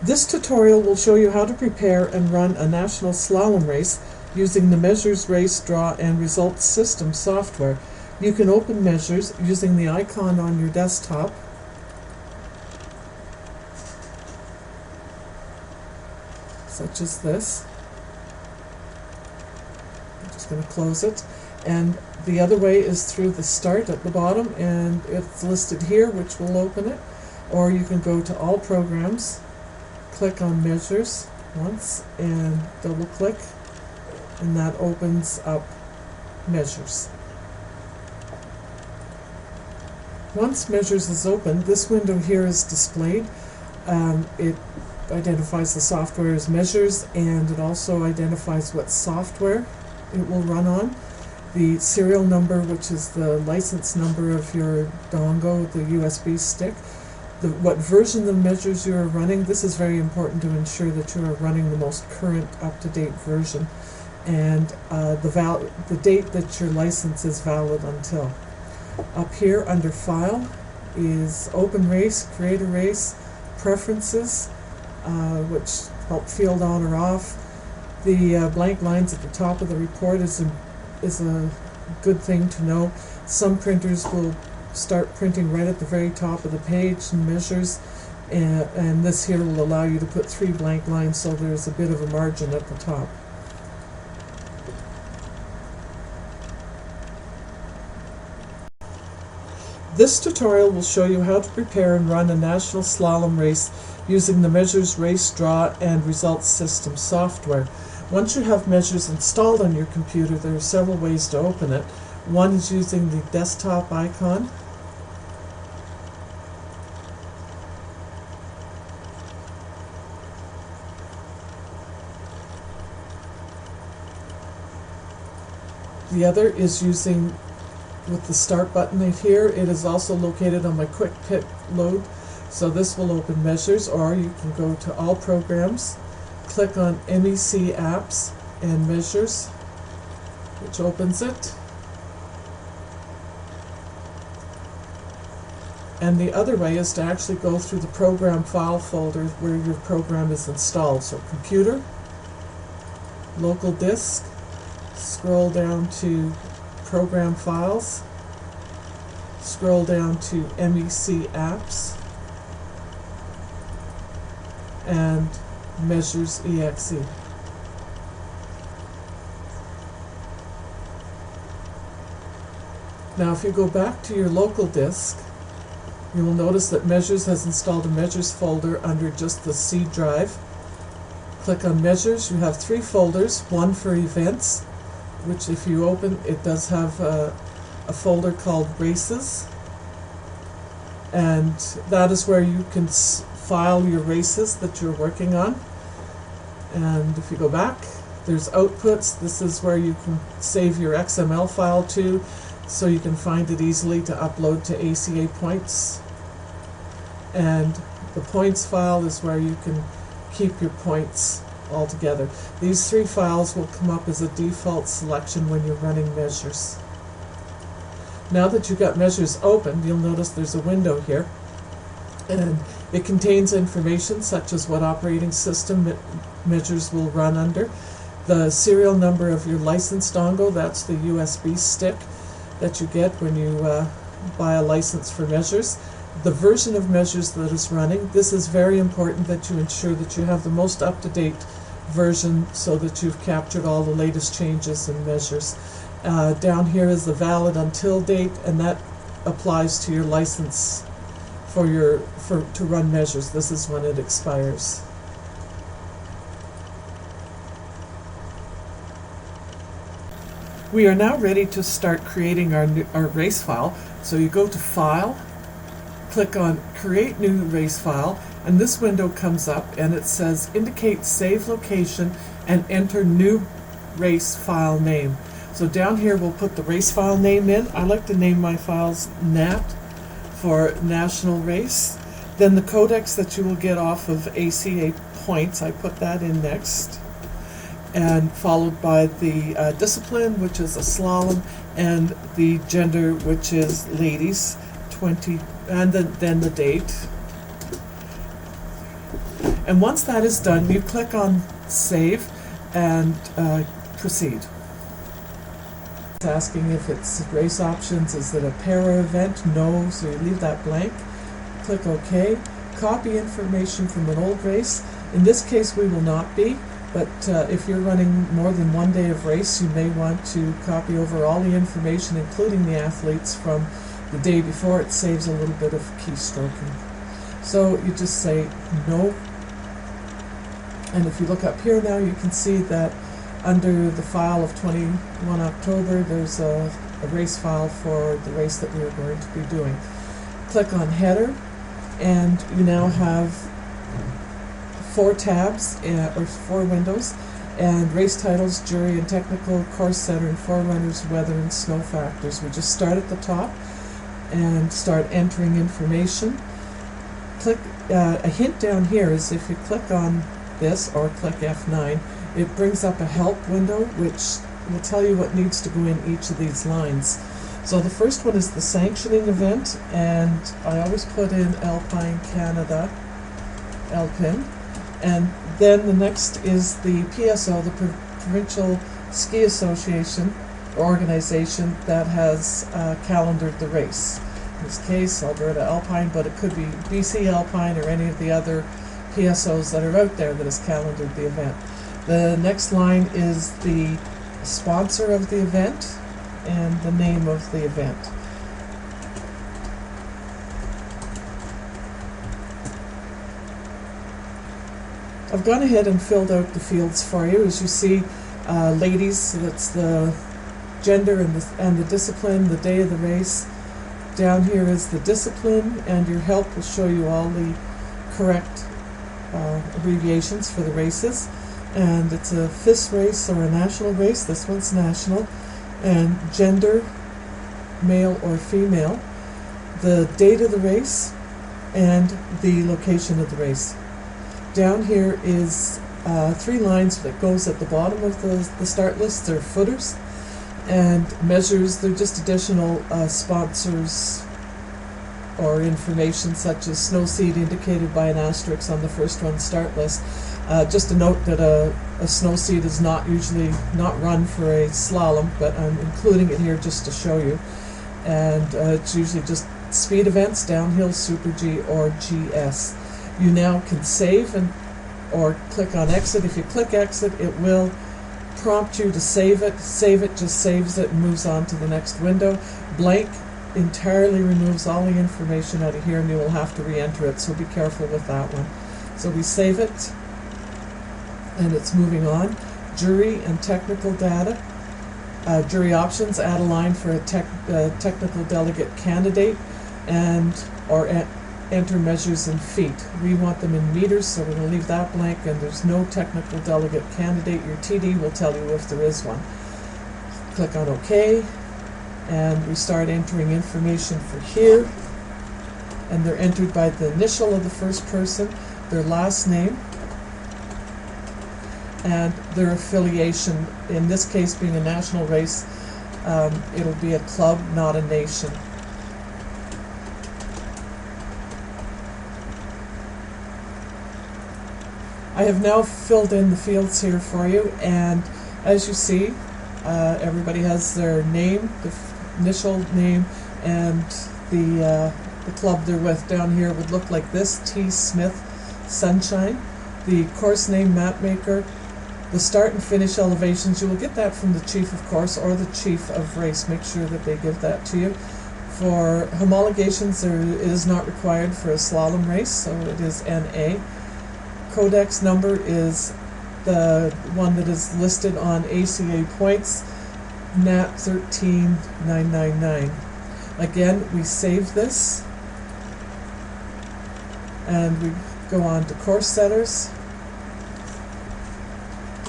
This tutorial will show you how to prepare and run a national slalom race using the Measus Race Draw and Results System software. You can open Measus using the icon on your desktop. Such as this. I'm just going to close it. And the other way is through the start at the bottom, and it's listed here, which will open it. Or you can go to All Programs, click on Measus once, and double click, and that opens up Measus. Once Measus is open, this window here is displayed. It identifies the software as Measus, and it also identifies what software it will run on. The serial number, which is the license number of your dongle, the USB stick. What version of Measus you are running. This is very important to ensure that you are running the most current, up-to-date version, and the date that your license is valid until. Up here under File is Open Race, Create a Race, Preferences, which help field on or off. The blank lines at the top of the report is a good thing to know. Some printers will start printing right at the very top of the page and Measus, and this here will allow you to put 3 blank lines, so there's a bit of a margin at the top. This tutorial will show you how to prepare and run a national slalom race using the Measus Race Draw and Results System software. Once you have Measus installed on your computer, there are several ways to open it. One is using the desktop icon. The other is using with the start button right here. It is also located on my quick pick load, so this will open Measus, or you can go to All Programs, click on M.E.C Apps and Measus, which opens it. And the other way is to actually go through the program file folder where your program is installed. So Computer, Local Disk, scroll down to Program Files, scroll down to M.E.C Apps, and Measus EXE. Now if you go back to your local disk, you will notice that Measus has installed a Measus folder under just the C drive. Click on Measus. You have 3 folders, one for events, which if you open, it does have a folder called Races, and that is where you can file your races that you're working on. And if you go back, there's Outputs. This is where you can save your XML file to, so you can find it easily to upload to ACA points. And the Points file is where you can keep your points all together. These 3 files will come up as a default selection when you're running Measus. Now that you've got Measus open, you'll notice there's a window here, and it contains information such as what operating system Measus will run under, the serial number of your license dongle, that's the USB stick that you get when you buy a license for Measus, the version of Measus that is running. This is very important that you ensure that you have the most up-to-date version so that you've captured all the latest changes in Measus. Down here is the valid until date, and that applies to your license to run Measus. This is when it expires. We are now ready to start creating our race file. So you go to File, click on Create New Race File, and this window comes up and it says Indicate Save Location and Enter New Race File Name. So down here we'll put the race file name in. I like to name my files NAT for National Race. Then the codex that you will get off of ACA points, I put that in next. And followed by the discipline, which is a slalom, and the gender, which is ladies, 20, and then the date. And once that is done, you click on Save and Proceed. It's asking if it's race options. Is it a para event? No, so you leave that blank. Click OK. Copy information from an old race. In this case, we will not be, but if you're running more than one day of race, you may want to copy over all the information, including the athletes, from the day before. It saves a little bit of keystroking. So you just say no. And if you look up here now, you can see that under the file of 21 October, there's a race file for the race that we are going to be doing. Click on Header, and you now have 4 tabs, or 4 windows, and race titles, jury and technical, course setter and forerunners, weather and snow factors. We just start at the top and start entering information. Click, a hint down here is if you click on this or click F9, it brings up a help window which will tell you what needs to go in each of these lines. So the first one is the sanctioning event, and I always put in Alpine Canada, Alpin. And then the next is the PSO, the Provincial Ski Association organization, that has calendared the race. In this case, Alberta Alpine, but it could be BC Alpine or any of the other PSOs that are out there that has calendared the event. The next line is the sponsor of the event and the name of the event. I've gone ahead and filled out the fields for you. As you see, ladies, so that's the gender and the discipline, the day of the race. Down here is the discipline, and your help will show you all the correct abbreviations for the races. And it's a FIS race or a national race. This one's national. And gender, male or female, the date of the race, and the location of the race. Down here is 3 lines that goes at the bottom of the start list. They're footers, and measures, they're just additional sponsors or information, such as snow seed indicated by an asterisk on the first run start list. Just a note that a snow seed is usually not run for a slalom, but I'm including it here just to show you. And it's usually just speed events, downhill, Super G, or GS. You now can save or click on exit. If you click exit, it will prompt you to save it. Save it just saves it and moves on to the next window. Blank entirely removes all the information out of here, and you will have to re-enter it, so be careful with that one. So we save it, and it's moving on. Jury and technical data. Jury options, add a line for a technical delegate candidate, or enter measures in feet. We want them in meters, so we're going to leave that blank, and there's no technical delegate candidate. Your TD will tell you if there is one. Click on OK, and we start entering information for here, and they're entered by the initial of the first person, their last name, and their affiliation. In this case, being a national race, it'll be a club, not a nation. I have now filled in the fields here for you, and as you see, everybody has their name, the initial name, and the club they're with. Down here would look like this: T. Smith Sunshine. The course name, Mapmaker. The start and finish elevations, you will get that from the chief of course or the chief of race. Make sure that they give that to you. For homologations, it is not required for a slalom race, so it is NA. Codex number is the one that is listed on ACA points, NAT 13999. Again, we save this, and we go on to course setters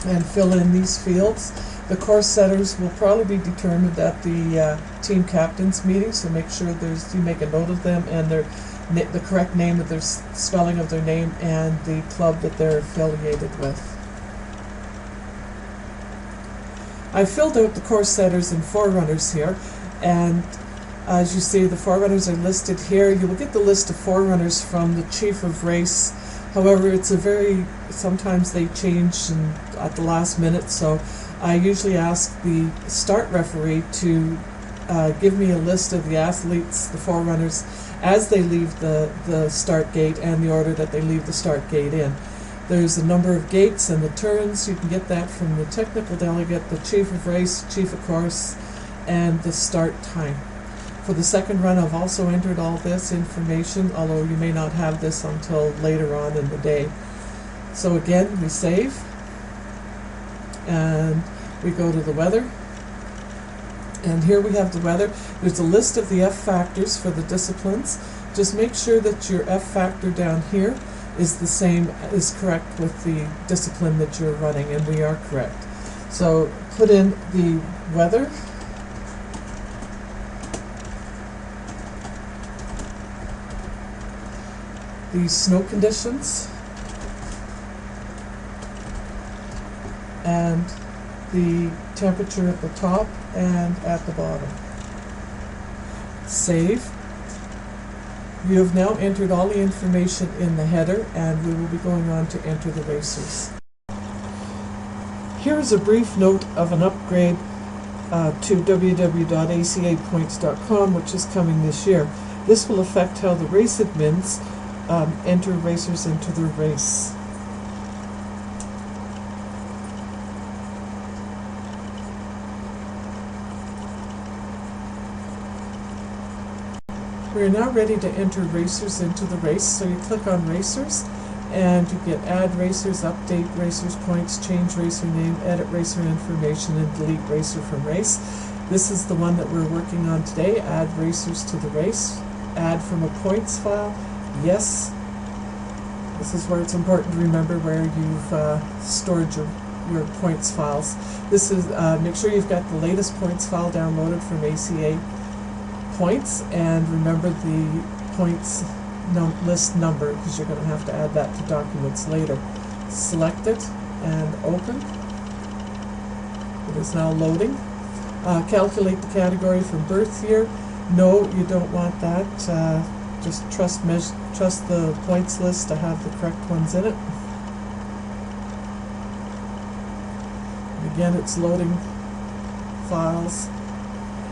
and fill in these fields. The course setters will probably be determined at the team captains meeting, so make sure you make a note of them and the correct name of their spelling of their name and the club that they're affiliated with. I filled out the course setters and forerunners here, and as you see, the forerunners are listed here. You will get the list of forerunners from the chief of race However, sometimes they change at the last minute, so I usually ask the start referee to give me a list of the athletes, the forerunners, as they leave the start gate and the order that they leave the start gate in. There's a number of gates and the turns. You can get that from the technical delegate, the chief of race, chief of course, and the start time. For the second run, I've also entered all this information, although you may not have this until later on in the day. So again, we save, and we go to the weather. And here we have the weather. There's a list of the F factors for the disciplines. Just make sure that your F factor down here is correct with the discipline that you're running, and we are correct. So put in the weather, the snow conditions, and the temperature at the top and at the bottom. Save. You have now entered all the information in the header, and we will be going on to enter the racers. Here is a brief note of an upgrade to www.acapoints.com, which is coming this year. This will affect how the race admins enter racers into their race. We are now ready to enter racers into the race, so you click on racers and you get add racers, update racers points, change racer name, edit racer information, and delete racer from race. This is the one that we're working on today, add racers to the race, add from a points file, yes. This is where it's important to remember where you've stored your points files. This is make sure you've got the latest points file downloaded from ACA points, and remember the points list number, because you're going to have to add that to documents later. Select it and open. It is now loading. Calculate the category from birth year. No, you don't want that. Just trust the points list to have the correct ones in it. And again, it's loading files.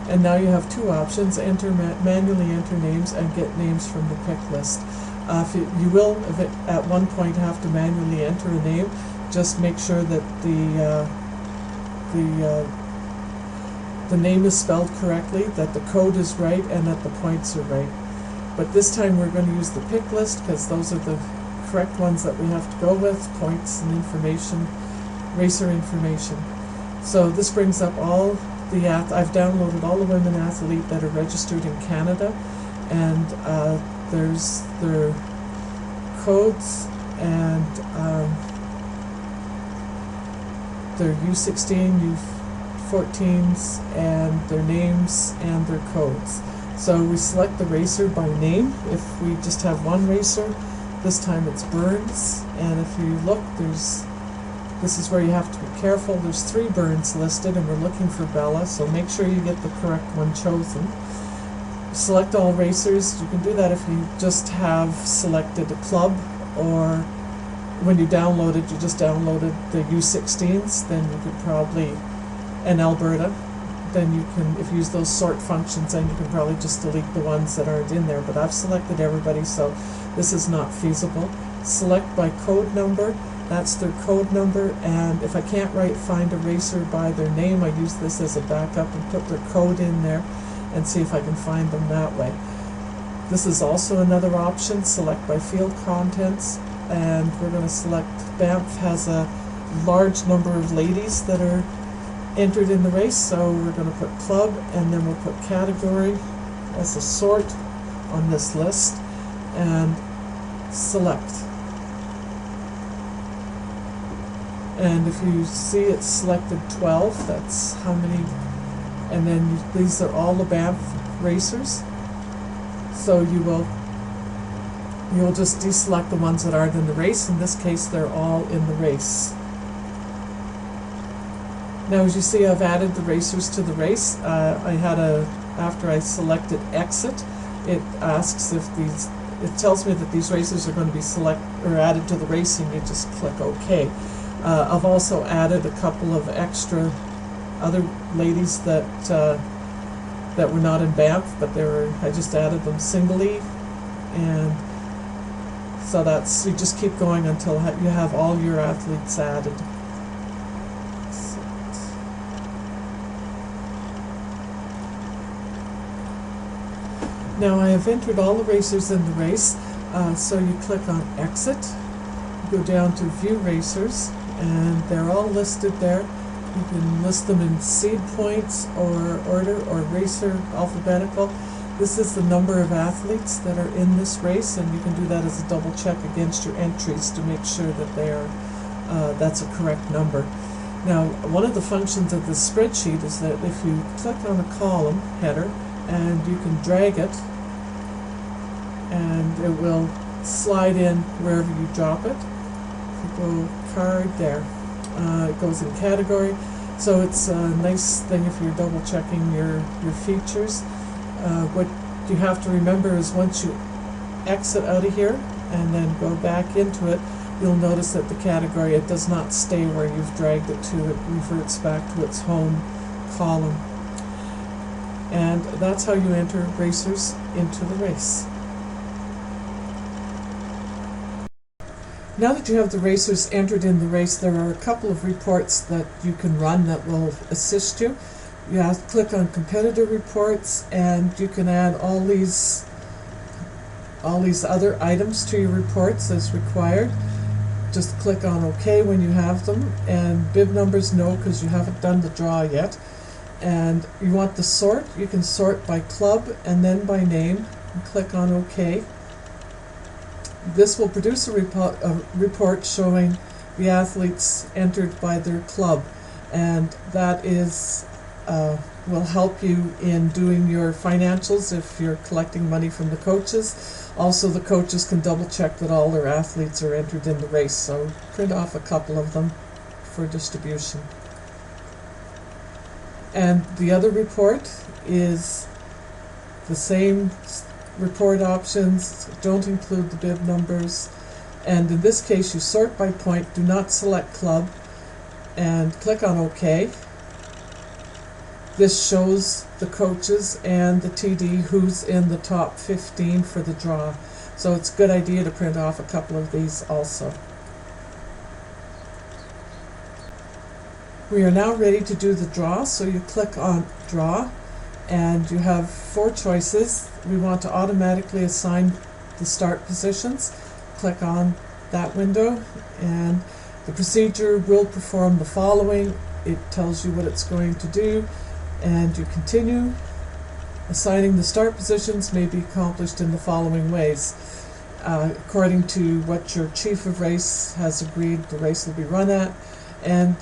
And now you have two options: manually enter names and get names from the pick list. You will at one point have to manually enter a name. Just make sure that the name is spelled correctly, that the code is right, and that the points are right. But this time we're going to use the pick list, because those are the correct ones that we have to go with: points and information, racer information. So this brings up all I've downloaded all the women athletes that are registered in Canada, and there's their codes and their U16, U14s, and their names and their codes. So we select the racer by name. If we just have one racer, this time it's Burns, and if you look, this is where you have to be careful. There's 3 Burns listed, and we're looking for Bella, so make sure you get the correct one chosen. Select all racers. You can do that if you just have selected a club, or when you download it, you just downloaded the U16s, then you could probably, and Alberta, then you can, if you use those sort functions, then you can probably just delete the ones that aren't in there. But I've selected everybody, so this is not feasible. Select by code number. That's their code number, and if I can't find a racer by their name, I use this as a backup and put their code in there and see if I can find them that way. This is also another option: select by field contents, and we're going to select Banff has a large number of ladies that are entered in the race, so we're going to put club, and then we'll put category as a sort on this list, and select. And if you see it's selected 12, that's how many, and then these are all the Banff racers. So you'll just deselect the ones that aren't in the race. In this case, they're all in the race. Now, as you see, I've added the racers to the race. After I selected exit, it asks if it tells me that these racers are going to be added to the racing. You just click OK. I've also added a couple of extra other ladies that that were not in Banff, but I just added them singly, and so you just keep going until you have all your athletes added. Now I have entered all the racers in the race, so you click on Exit, you go down to View Racers, and they're all listed there. You can list them in seed points or order or racer alphabetical. This is the number of athletes that are in this race, and you can do that as a double check against your entries to make sure that that's a correct number. Now, one of the functions of this spreadsheet is that if you click on a column header and you can drag it, and it will slide in wherever you drop it. If you go card there, it goes in category. So it's a nice thing if you're double checking your features. What you have to remember is once you exit out of here and then go back into it, you'll notice that the category, it does not stay where you've dragged it to. It reverts back to its home column. And that's how you enter racers into the race. Now that you have the racers entered in the race, there are a couple of reports that you can run that will assist you. You have to click on competitor reports, and you can add all these other items to your reports as required. Just click on OK when you have them, and bib numbers no, because you haven't done the draw yet. And you want the sort, you can sort by club and then by name, and click on OK. This will produce a report showing the athletes entered by their club, and that will help you in doing your financials if you're collecting money from the coaches. Also, the coaches can double check that all their athletes are entered in the race, so print off a couple of them for distribution. And the other report is the same report options, don't include the bib numbers, and in this case you sort by point, do not select club, and click on OK. This shows the coaches and the TD who's in the top 15 for the draw, so it's a good idea to print off a couple of these also. We are now ready to do the draw, so you click on Draw, and you have 4 choices. We want to automatically assign the start positions. Click on that window, and the procedure will perform the following. It tells you what it's going to do, and you continue. Assigning the start positions may be accomplished in the following ways. According to what your chief of race has agreed the race will be run at, and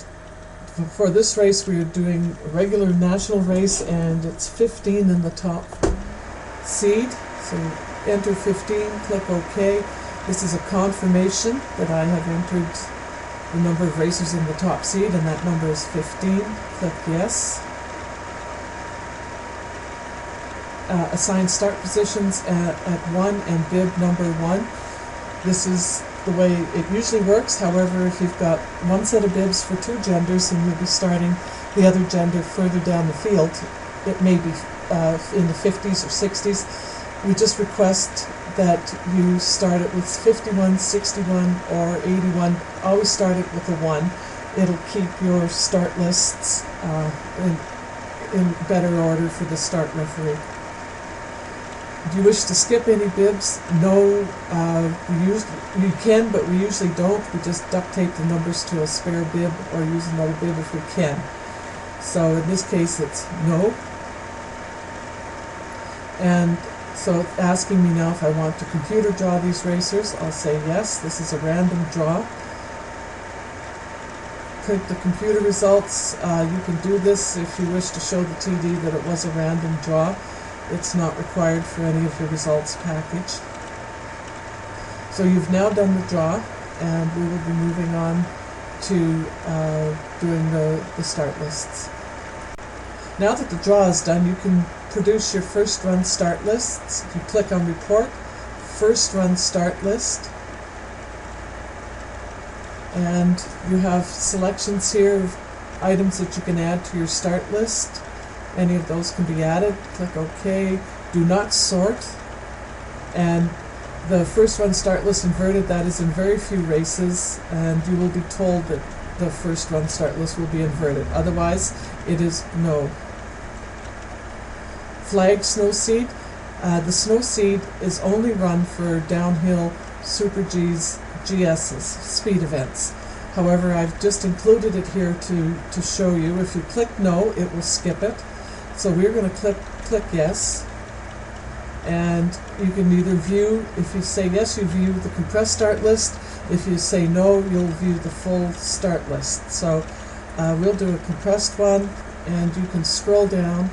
for this race we are doing a regular national race, and it's 15 in the top seed, so enter 15, click OK. This is a confirmation that I have entered the number of racers in the top seed, and that number is 15. Click Yes. Assign start positions at 1 and bib number 1. This is the way it usually works. However, if you've got one set of bibs for 2 genders and you'll be starting the other gender further down the field, it may be in the 50s or 60s. We just request that you start it with 51, 61, or 81. Always start it with a 1. It'll keep your start lists in better order for the start referee. Do you wish to skip any bibs? No, you can, but we usually don't. We just duct tape the numbers to a spare bib or use another bib if we can. So in this case it's no. And so it's asking me now if I want to computer draw these racers. I'll say yes. This is a random draw. Click the computer results. You can do this if you wish to show the TD that it was a random draw. It's not required for any of your results package. So you've now done the draw, and we will be moving on to doing the start lists. Now that the draw is done, you can produce your first run start lists. You click on Report, first run start list, and you have selections here of items that you can add to your start list. Any of those can be added. Click OK. Do not sort. And the first run start list inverted, that is in very few races, and you will be told that the first run start list will be inverted. Otherwise, it is no. Flag snow seed. The snow seed is only run for downhill Super G's, GS's, speed events. However, I've just included it here to show you. If you click no, it will skip it. So we're going to click yes. And you can either view, if you say yes, you view the compressed start list. If you say no, you'll view the full start list. So we'll do a compressed one, and you can scroll down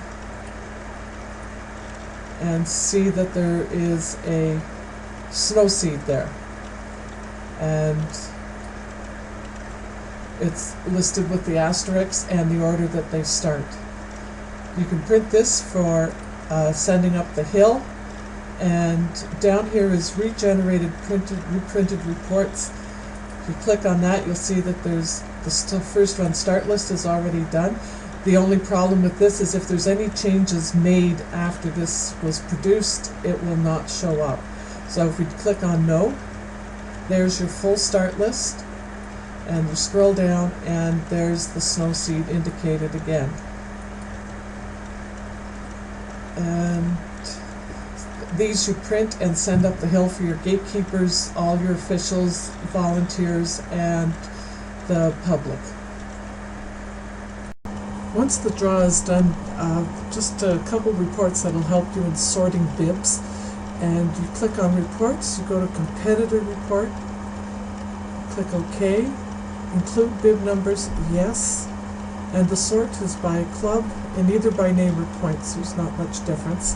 and see that there is a snow seed there. And it's listed with the asterisks and the order that they start. You can print this for sending up the hill. And down here is regenerated, reprinted reports. If you click on that, you'll see that there's the first run start list is already done. The only problem with this is if there's any changes made after this was produced, it will not show up. So if we click on no, there's your full start list, and you scroll down and there's the snow seed indicated again. And these you print and send up the hill for your gatekeepers, all your officials, volunteers, and the public. Once the draw is done, just a couple reports that will help you in sorting bibs. And you click on reports, you go to competitor report, click OK, include bib numbers, yes, and the sort is by club and either by name or points. There's not much difference.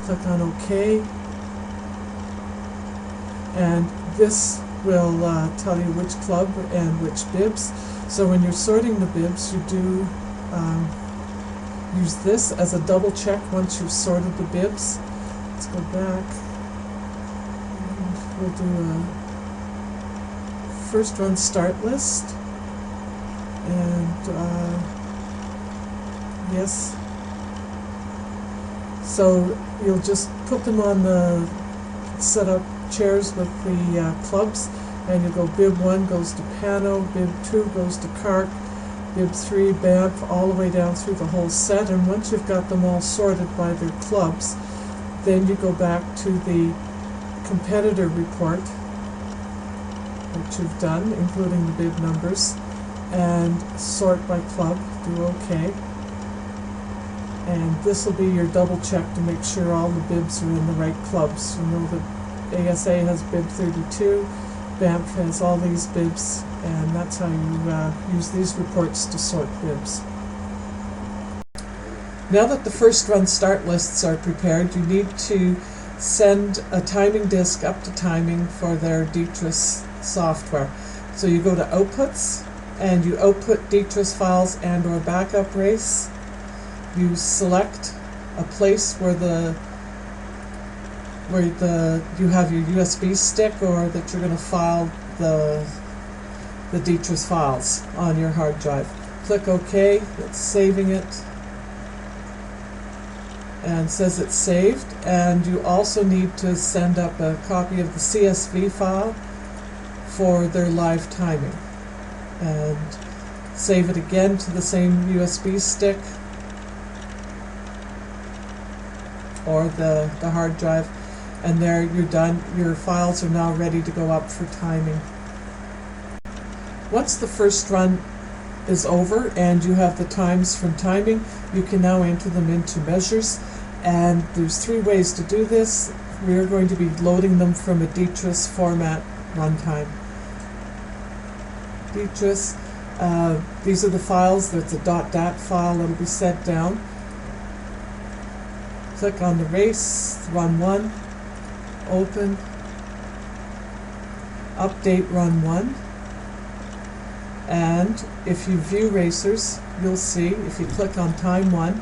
Click on OK, and this will tell you which club and which bibs. So when you're sorting the bibs, you do use this as a double check once you've sorted the bibs. Let's go back, and we'll do a first run start list, and yes. So you'll just put them on the set up chairs with the clubs, and you go bib 1 goes to Pano, bib 2 goes to Cark, bib 3 Banff, all the way down through the whole set. And once you've got them all sorted by their clubs, then you go back to the competitor report, which you've done, including the bib numbers, and sort by club, do OK. And this will be your double check to make sure all the bibs are in the right clubs. You know that ASA has bib 32, Banff has all these bibs, and that's how you use these reports to sort bibs. Now that the first run start lists are prepared, you need to send a timing disk up to timing for their DTRIS software. So you go to Outputs, and you output DTRIS files and or backup race. You select a place where you have your USB stick, or that you're going to file the DTRIS files on your hard drive. Click OK. It's saving it, and says it's saved. And you also need to send up a copy of the CSV file for their live timing, and save it again to the same USB stick or the hard drive, and there you're done. Your files are now ready to go up for timing. Once the first run is over and you have the times from timing, you can now enter them into measures, and there's 3 ways to do this. We're going to be loading them from a DTRIS format runtime. DTRIS, these are the files. There's a .dat file that will be sent down. Click on the race, run 1, open, update run 1, and if you view racers, you'll see, if you click on time 1,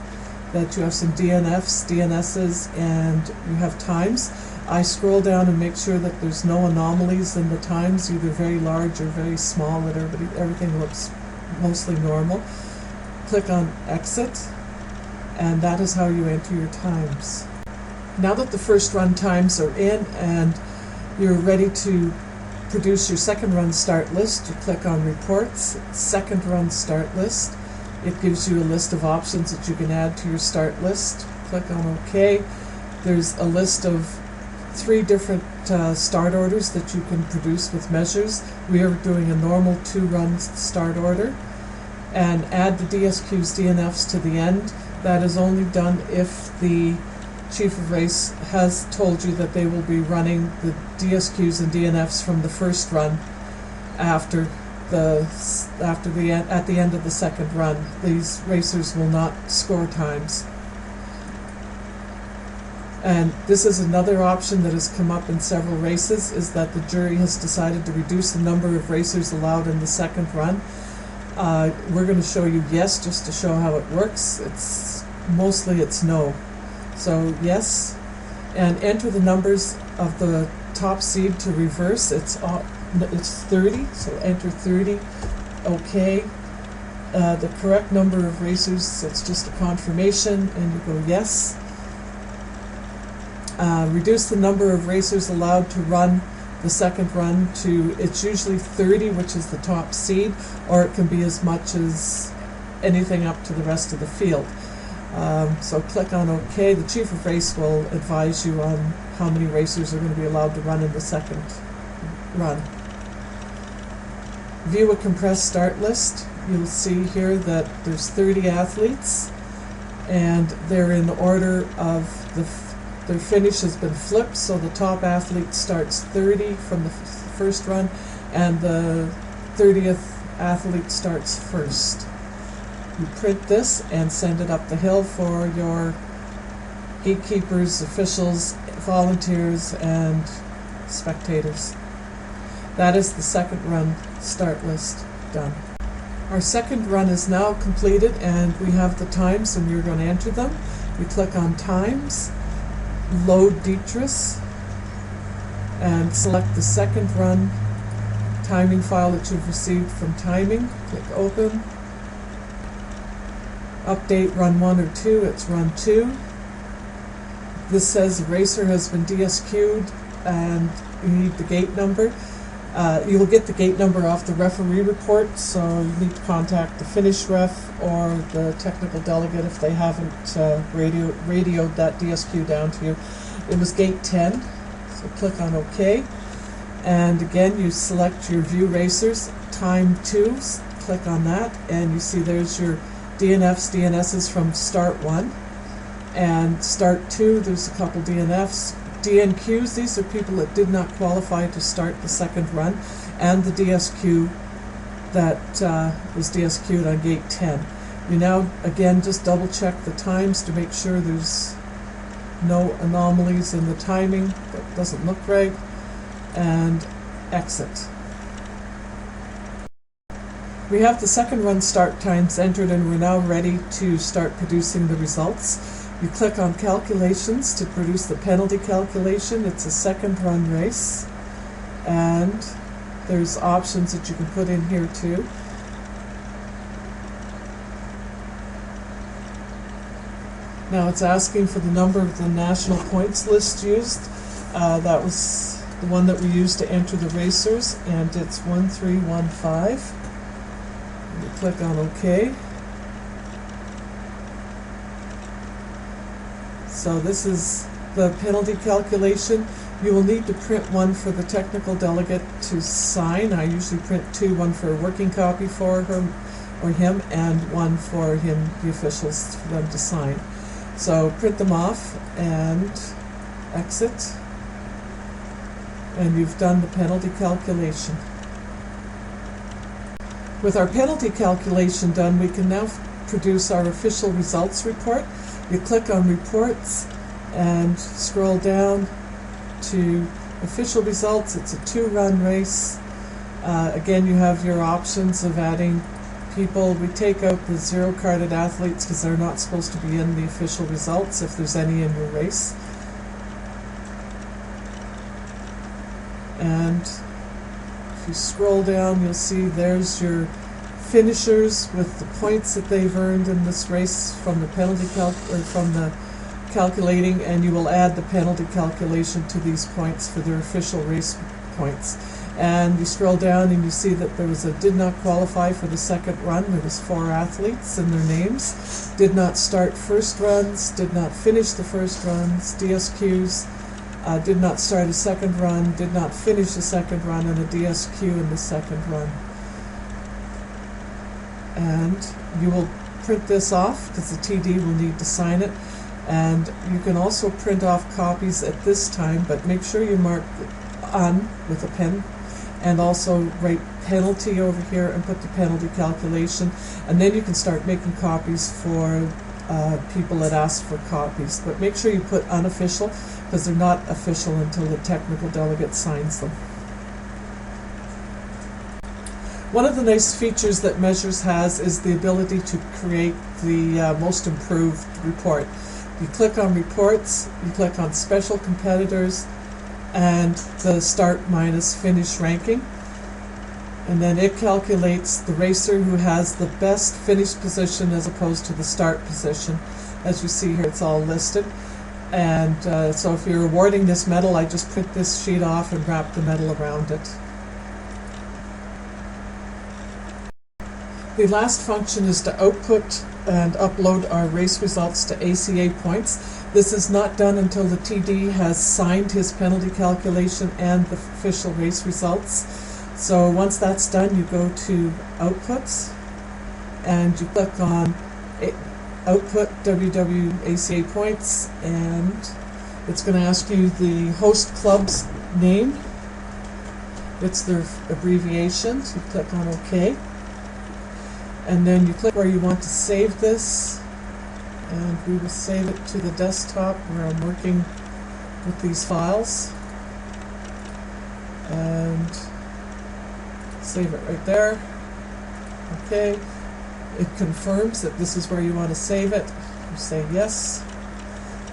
that you have some DNFs, DNSs, and you have times. I scroll down and make sure that there's no anomalies in the times, either very large or very small, that everything looks mostly normal. Click on Exit, and that is how you enter your times. Now that the first run times are in and you're ready to produce your second run start list, you click on Reports, Second Run Start List. It gives you a list of options that you can add to your start list. Click on OK. There's a list of 3 different start orders that you can produce with measures. We are doing a normal 2-run start order. And add the DSQs, DNFs to the end. That is only done if the Chief of Race has told you that they will be running the DSQs and DNFs from the first run at the end of the second run. These racers will not score times. And this is another option that has come up in several races, is that the jury has decided to reduce the number of racers allowed in the second run. We're going to show you yes, just to show how it works. Mostly it's no. So yes, and enter the numbers of the top seed to reverse. It's 30, so enter 30. Okay. The correct number of racers, it's just a confirmation, and you go yes. Reduce the number of racers allowed to run the second run to, it's usually 30, which is the top seed, or it can be as much as anything up to the rest of the field. So click on OK. The Chief of Race will advise you on how many racers are going to be allowed to run in the second run. View a compressed start list. You'll see here that there's 30 athletes, and they're in order of their finish has been flipped, so the top athlete starts 30 from the first run, and the 30th athlete starts first. You print this and send it up the hill for your gatekeepers, officials, volunteers, and spectators. That is the second run start list done. Our second run is now completed, and we have the times, and you're going to enter them. You click on Times, Load Detritus, and select the second run timing file that you've received from Timing. Click Open. Update run 1 or 2, it's run 2. This says the racer has been DSQ'd and you need the gate number. You will get the gate number off the referee report, so you need to contact the finish ref or the technical delegate if they haven't radioed that DSQ down to you. It was gate 10, so click on OK. And again, you select your view racers, time 2, click on that, and you see there's your DNFs, DNSs from start 1. And start 2, there's a couple DNFs. DNQs, these are people that did not qualify to start the second run, and the DSQ that was DSQ'd on gate 10. You now, again, just double check the times to make sure there's no anomalies in the timing that doesn't look right, and exit. We have the second run start times entered, and we're now ready to start producing the results. You click on Calculations to produce the penalty calculation. It's a second run race, and there's options that you can put in here too. Now it's asking for the number of the national points list used. That was the one that we used to enter the racers, and it's 1315. You click on OK. So this is the penalty calculation. You will need to print one for the technical delegate to sign. I usually print 2, one for a working copy for her or him, and one for him, the officials, for them to sign. So print them off and exit, and you've done the penalty calculation. With our penalty calculation done, we can now produce our official results report. You click on Reports and scroll down to Official Results. It's a 2-run race. Again, you have your options of adding people. We take out the 0-carded athletes because they're not supposed to be in the official results if there's any in your race. And if you scroll down, you'll see there's your finishers with the points that they've earned in this race from the calculating, and you will add the penalty calculation to these points for their official race points. And you scroll down and you see that there was a did not qualify for the second run. There was 4 athletes and their names. Did not start first runs, did not finish the first runs, DSQs, did not start a second run, did not finish the second run, and a DSQ in the second run. And you will print this off because the TD will need to sign it. And you can also print off copies at this time, but make sure you mark on with a pen, and also write penalty over here and put the penalty calculation, and then you can start making copies for people that ask for copies. But make sure you put unofficial, because they're not official until the technical delegate signs them. One of the nice features that Measus has is the ability to create the most improved report. You click on reports, you click on special competitors, and the start minus finish ranking, and then it calculates the racer who has the best finish position as opposed to the start position. As you see here, it's all listed. And so if you're awarding this medal, I just print this sheet off and wrap the medal around it. The last function is to output and upload our race results to ACA points. This is not done until the TD has signed his penalty calculation and the official race results. So once that's done, you go to Outputs and you click on Output WWACA points, and it's going to ask you the host club's name. It's their abbreviation, so you click on OK. And then you click where you want to save this, and we will save it to the desktop where I'm working with these files. And save it right there. Okay. It confirms that this is where you want to save it. You say yes.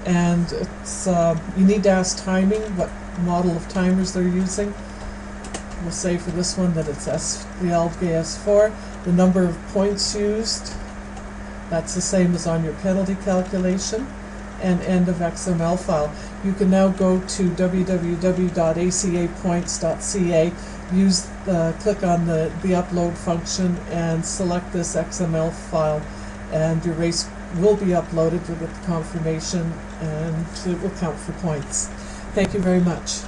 And it's you need to ask timing, what model of timers they're using. We'll say for this one that it's the Alge S4. The number of points used, that's the same as on your penalty calculation, and end of XML file. You can now go to www.acapoints.ca, click on the upload function and select this XML file, and your race will be uploaded with the confirmation, and it will count for points. Thank you very much.